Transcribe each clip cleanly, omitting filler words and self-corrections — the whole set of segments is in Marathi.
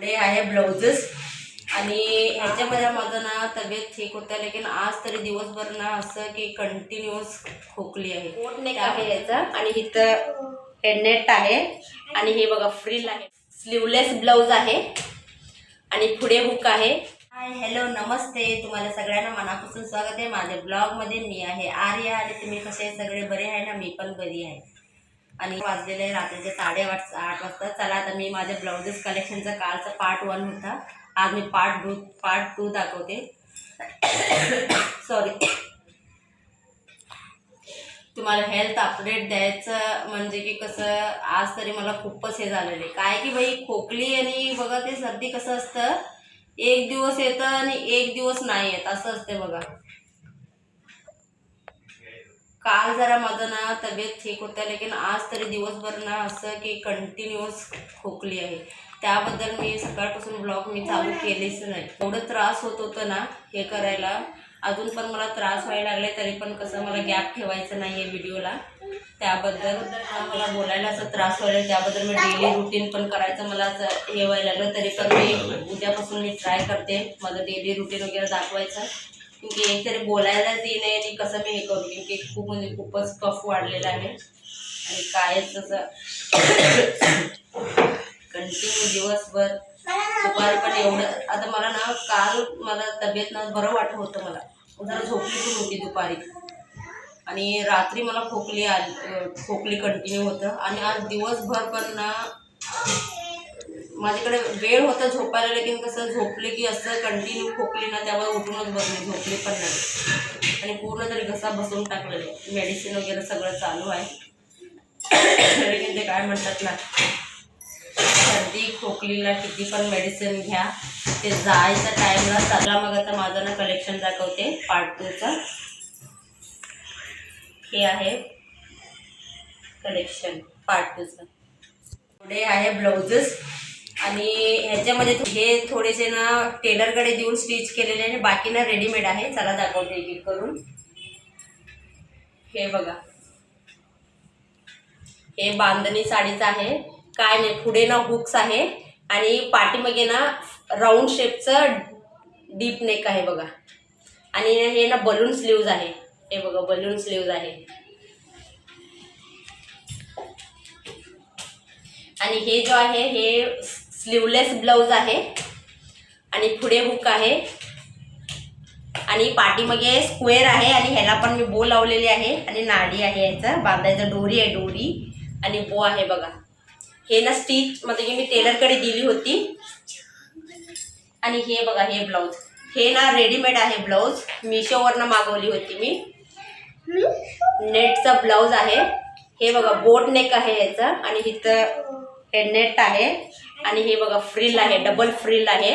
हे आहे ब्लाउजेस आणि ह्याच्यामध्ये माझं ना तब्येत ठीक होतं, लेकिन आज तरी दिवसभर ना असं की कंटिन्यूअस खोकली आहे. बोट नेक आहे याचा आणि इथं हेडनेट आहे आणि हे बघा फ्रिल आहे, स्लीवलेस ब्लाऊज आहे आणि पुढे हुक आहे. हाय हॅलो नमस्ते, तुम्हाला सगळ्यांना मनापासून स्वागत आहे माझ्या ब्लॉगमध्ये. मी आहे आर्या आणि तुम्ही कसे सगळे बरे आहे ना? मी पण बरी आहे. आणि वाजलेले रात्रीचे 8:30 वाजता. चला आता मी माझ्या ब्लाउजेस कलेक्शनचा कालचा पार्ट 1 होता, आज मी पार्ट 2 दाखवते. सॉरी, तुम्हाला हेल्थ अपडेट द्यायचं म्हणजे की कसं आज तरी मला खूपच हे झालेलं आहे. काय की बाई खोकली आणि बघा ते सर्दी कसं असतं, एक दिवस येतं आणि एक दिवस नाही येत असं असते बघा. काल जरा माझं ना तब्येत ठीक होतं, लेकिन आज तरी दिवसभर ना असं की कंटिन्यूअस खोकली आहे. त्याबद्दल मी सकाळपासून ब्लॉग मी चालू केलेच नाही. एवढं त्रास होत होतं ना हे करायला, अजून पण मला त्रास व्हायला लागले, तरी पण कसं मला गॅप ठेवायचं नाही आहे व्हिडिओला. त्याबद्दल मला बोलायला असं त्रास व्हायला, त्याबद्दल मी डेली रुटीन पण करायचं मला असं हे व्हायला लागलं. तरी पण मी उद्यापासून मी ट्राय करते माझं डेली रुटीन वगैरे दाखवायचं, क्योंकि एक तरी बोलायलाच येईल नाही आणि कसं मी हे करू, क्योंकि खूप म्हणजे खूपच कफ वाढलेला आहे आणि कायच तसं कंटिन्यू दिवसभर दुपारी पण एवढं. आता मला ना काल मला तब्येत ना बरं वाटत होतं, मला जरा झोपली पण होती दुपारी आणि रात्री मला खोकली कंटिन्यू होतं आणि आज दिवसभर पण ना माझ्याकडे वेळ होता झोपायला, लेकिन कसं झोपले की असं कंटिन्यू खोकली ना, त्यामुळे उठूनच बसले, झोपले पण नाही आणि पूर्ण तरी घसा बसवून टाकलेले. मेडिसिन वगैरे सगळं चालू आहे, लेकिन ते काय म्हणतात ना, सर्दी खोकलीला किती पण मेडिसिन घ्या, ते जायच्या टाईमला चालला. मग आता माझं ना कलेक्शन दाखवते पार्ट 2चा. हे आहे कलेक्शन पार्ट 2चा. पुढे आहे ब्लाउजेस आणि ह्याच्यामध्ये हे थोडेसे ना टेलरकडे देऊन स्टिच केलेले आणि बाकी ना रेडीमेड आहे. चला दाखवते एक एक करून. हे बघा, हे बांधणी साडीचं आहे. काय नाही, पुढे ना हुक्स आहे आणि पाठीमागे ना राऊंड शेपचं डीप नेक आहे बघा. आणि हे ना बलून स्लीव्ज आहे. हे बघा बलून स्लीव्ज आहे आणि हे जो आहे हे स्लीवलेस ब्लाऊज आहे आणि पुढे हुक आहे आणि पाठीमागे स्क्वेअर आहे आणि ह्याला पण मी बो लावलेली आहे आणि नाडी आहे, याचा बांधायचा डोरी आहे, डोरी आणि बो आहे बघा. हे ना स्टिच म्हणजे की मी टेलरकडे दिली होती. आणि हे बघा हे ब्लाऊज, हे ना रेडीमेड आहे ब्लाऊज, मिशोवरनं मागवली होती मी. नेटचा ब्लाऊज आहे. हे बघा बोट नेक आहे याचा आणि इथं हेडनेट आहे आणि हे बघा फ्रिल आहे, डबल फ्रिल आहे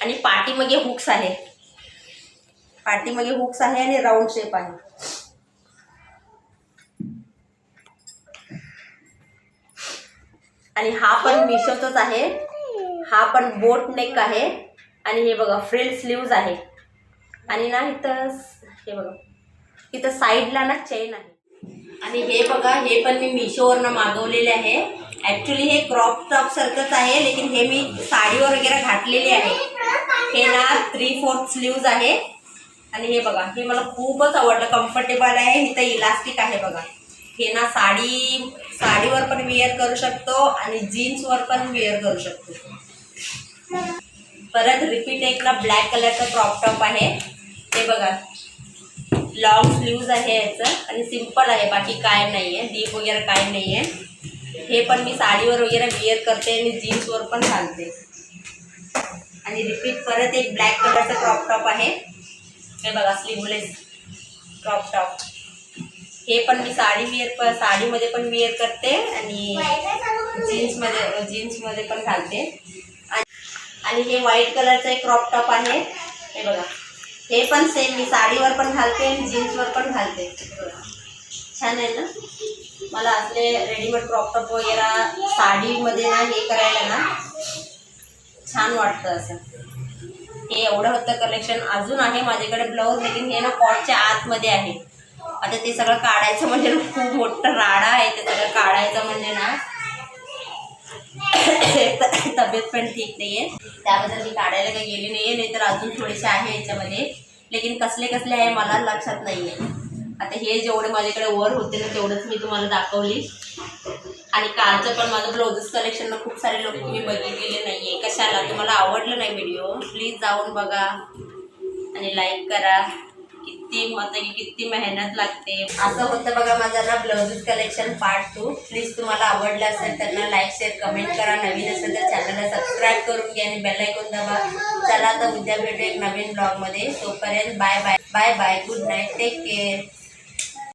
आणि पाठीमागे हुक्स आहे, पाठीमागे हुक्स आहे आणि राऊंड शेप आहे. आणि हा पण मिशोचाच आहे, हा पण बोट नेक आहे आणि हे बघा फ्रिल स्लीव्ज आहे आणि ना इथं हे बघा इथं साईडला ना चेन आहे. आणि हे बघा हे पण मी मिशोवरनं मागवलेले आहे. ॲक्च्युली हे क्रॉप टॉप सारखंच आहे, लेकिन हे मी साडीवर वगैरे घातलेले आहे. हे ना 3/4 स्लीव्ज आहे आणि हे बघा हे मला खूपच आवडलं, कम्फर्टेबल आहे. इथं इलास्टिक आहे बघा. हे ना साडीवर पण वेअर करू शकतो आणि जीन्सवर पण वेअर करू शकतो. परत रिपीट एक ना ब्लॅक कलरचा क्रॉप टॉप आहे. हे बघा लॉंग स्लीव्ज आहे याचं आणि सिंपल आहे, बाकी काय नाही आहे, डीप वगैरे काय नाही आहे. हे पण मी साडीवर वगैरे वेअर करते आणि जीन्सवर पण घालते. आणि रिपीट परत एक ब्लॅक कलरचा क्रॉप टॉप आहे. हे बघा स्लीवलेस क्रॉप टॉप, हे पण मी साडीमध्ये पण वेअर करते आणि जीन्समध्ये पण घालते. आणि हे व्हाईट कलरचा एक क्रॉप टॉप आहे. हे बघा हे पण सेम मी साडीवर पण घालते आणि जीन्सवर पण घालते. छान आहे ना. मला असले रेडीमेड क्रॉप टॉप वगैरे साडीमध्ये ना हे करायला ना छान वाटतं असं. हे एवढं होतं कलेक्शन. अजून आहे माझ्याकडे ब्लाऊज, लेकिन हे ना पॉटच्या आतमध्ये आहे. आता ते सगळं काढायचं म्हणजे खूप मोठं राडा आहे, ते सगळं काढायचं म्हणजे ना तब्येत पण ठीक नाही आहे, त्याबद्दल मी काढायला काही गेली नाही आहे. नाही तर अजून थोडेसे आहे याच्यामध्ये, लेकिन कसले कसले आहे मला लक्षात नाही आहे. आता हे जेवढे माझ्याकडे वर होते ना तेवढंच मी तुम्हाला दाखवली. आणि कालचं पण माझं ब्लाउजेस कलेक्शन खूप सारे लोक तुम्ही बघितलेले नाही आहे. कशाला तुम्हाला आवडलं नाही व्हिडिओ, प्लीज जाऊन बघा आणि लाईक करा. किती मेहनत लागते. असं होतं बघा माझं ना ब्लाउजेस कलेक्शन पार्ट 2. प्लीज तुम्हाला आवडलं असेल तर ना लाईक शेअर कमेंट करा. नवीन असेल तर चॅनलला सबस्क्राईब करून घ्या आणि बेल आयकॉन दाबा. चला तर उद्या भेटू एक नवीन ब्लॉगमध्ये. तोपर्यंत bye bye bye bye. Good night. Take care.